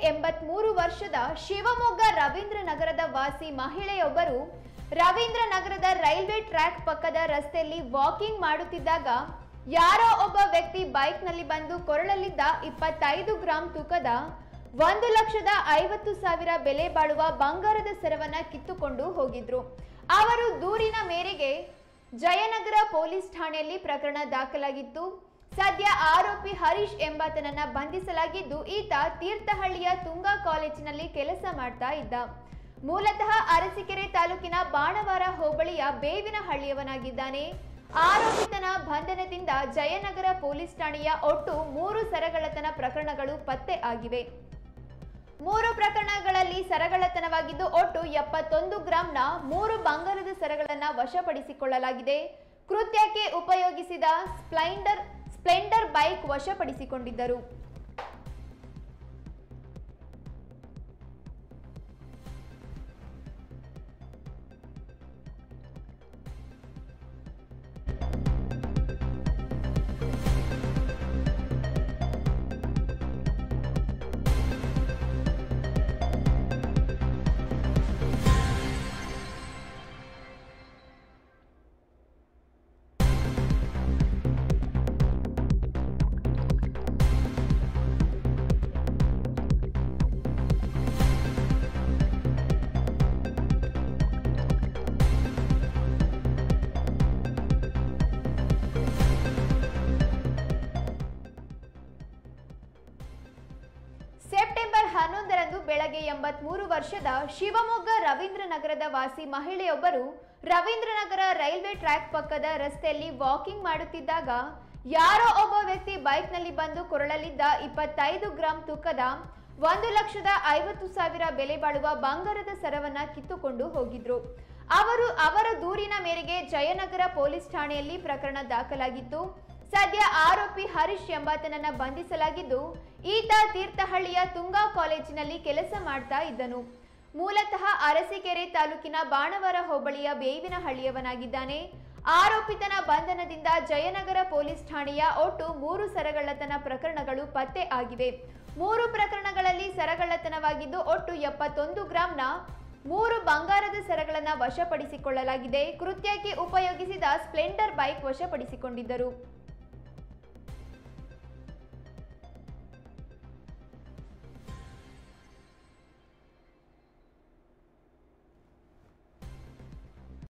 83 ವರ್ಷದ ಶಿವಮೊಗ್ಗ ರವೀಂದ್ರನಗರದ ವಾಸಿ ಮಹಿಳೆಯೊಬ್ಬರು ರವೀಂದ್ರನಗರದ ರೈಲ್ವೆ ಟ್ರ್ಯಾಕ್ ಪಕ್ಕದ ರಸ್ತೆಯಲ್ಲಿ ವಾಕಿಂಗ್ ಮಾಡುತ್ತಿದ್ದಾಗ ಯಾರೋ ಒಬ್ಬ ವ್ಯಕ್ತಿ ಬೈಕ್ನಲ್ಲಿ ಬಂದು ಕೊರಳಲ್ಲಿದ್ದ 25 ಗ್ರಾಂ ತೂಕದ 1,50,000 ಬೆಲೆ ಬಾಳುವ ಬಂಗಾರದ ಸರವನ್ನ ಕಿತ್ತುಕೊಂಡು ಹೋಗಿದ್ರು. ಅವರು ದೂರಿನ ಮೇರೆಗೆ ಜಯನಗರ ಪೊಲೀಸ್ ಠಾಣೆಯಲ್ಲಿ ಪ್ರಕರಣ ದಾಖಲಾಗಿತ್ತು. ಸದ್ಯ ಆರೋಪಿ ಹರೀಶ್ ಎಂಬಾತನನ್ನ ಬಂಧಿಸಲಾಗಿದ್ದು, ಈತ ತೀರ್ಥಹಳ್ಳಿಯ ತುಂಗಾ ಕಾಲೇಜಿನಲ್ಲಿ ಕೆಲಸ ಮಾಡ್ತಾ ಇದ್ದ. ಮೂಲತಃ ಅರಸೀಕೆರೆ ತಾಲೂಕಿನ ಬಾಣವಾರ ಹೋಬಳಿಯ ಬೇವಿನಹಳ್ಳಿಯವನಾಗಿದ್ದಾನೆ. ಆರೋಪಿತನ ಬಂಧನದಿಂದ ಜಯನಗರ ಪೊಲೀಸ್ ಠಾಣೆಯ ಒಟ್ಟು 3 ಸರಗಳ್ಳತನ ಪ್ರಕರಣಗಳು ಪತ್ತೆ ಆಗಿವೆ. 3 ಪ್ರಕರಣಗಳಲ್ಲಿ ಸರಗಳ್ಳತನವಾಗಿದ್ದು ಒಟ್ಟು 71 ಗ್ರಾಂನ 3 ಬಂಗಾರದ ಸರಗಳನ್ನು ವಶಪಡಿಸಿಕೊಳ್ಳಲಾಗಿದೆ. ಕೃತ್ಯಕ್ಕೆ ಉಪಯೋಗಿಸಿದ ಸ್ಪ್ಲೆಂಡರ್ ಬೈಕ್ ವಶಪಡಿಸಿಕೊಂಡಿದ್ದರು. ಸೆಪ್ಟೆಂಬರ್ 11ರಂದು ಬೆಳಗ್ಗೆ 83 ವರ್ಷದ ಶಿವಮೊಗ್ಗ ರವೀಂದ್ರನಗರದ ವಾಸಿ ಮಹಿಳೆಯೊಬ್ಬರು ರವೀಂದ್ರನಗರ ರೈಲ್ವೆ ಟ್ರ್ಯಾಕ್ ಪಕ್ಕದ ರಸ್ತೆಯಲ್ಲಿ ವಾಕಿಂಗ್ ಮಾಡುತ್ತಿದ್ದಾಗ ಯಾರೋ ಒಬ್ಬ ವ್ಯಕ್ತಿ ಬೈಕ್ನಲ್ಲಿ ಬಂದು ಕೊರಳಲ್ಲಿದ್ದ 25 ಗ್ರಾಂ ತೂಕದ 1,50,000 ಬೆಲೆ ಬಾಳುವ ಬಂಗಾರದ ಸರವನ್ನ ಕಿತ್ತುಕೊಂಡು ಹೋಗಿದ್ರು. ಅವರ ದೂರಿನ ಮೇರೆಗೆ ಜಯನಗರ ಪೊಲೀಸ್ ಠಾಣೆಯಲ್ಲಿ ಪ್ರಕರಣ ದಾಖಲಾಗಿತ್ತು. ಸದ್ಯ ಆರೋಪಿ ಹರೀಶ್ ಎಂಬಾತನನ್ನ ಬಂಧಿಸಲಾಗಿದ್ದು, ಈತ ತೀರ್ಥಹಳ್ಳಿಯ ತುಂಗಾ ಕಾಲೇಜಿನಲ್ಲಿ ಕೆಲಸ ಮಾಡ್ತಾ ಇದ್ದನು. ಮೂಲತಃ ಅರಸೀಕೆರೆ ತಾಲೂಕಿನ ಬಾಣವಾರ ಹೋಬಳಿಯ ಬೇವಿನಹಳ್ಳಿಯವನಾಗಿದ್ದಾನೆ. ಆರೋಪಿತನ ಬಂಧನದಿಂದ ಜಯನಗರ ಪೊಲೀಸ್ ಠಾಣೆಯ ಒಟ್ಟು 3 ಸರಗಳ್ಳತನ ಪ್ರಕರಣಗಳು ಪತ್ತೆ ಆಗಿವೆ. 3 ಪ್ರಕರಣಗಳಲ್ಲಿ ಸರಗಳ್ಳತನವಾಗಿದ್ದು ಒಟ್ಟು 71 ಗ್ರಾಂನ 3 ಬಂಗಾರದ ಸರಗಳನ್ನು ವಶಪಡಿಸಿಕೊಳ್ಳಲಾಗಿದೆ. ಕೃತ್ಯಕ್ಕೆ ಉಪಯೋಗಿಸಿದ ಸ್ಪ್ಲೆಂಡರ್ ಬೈಕ್ ವಶಪಡಿಸಿಕೊಂಡಿದ್ದರು.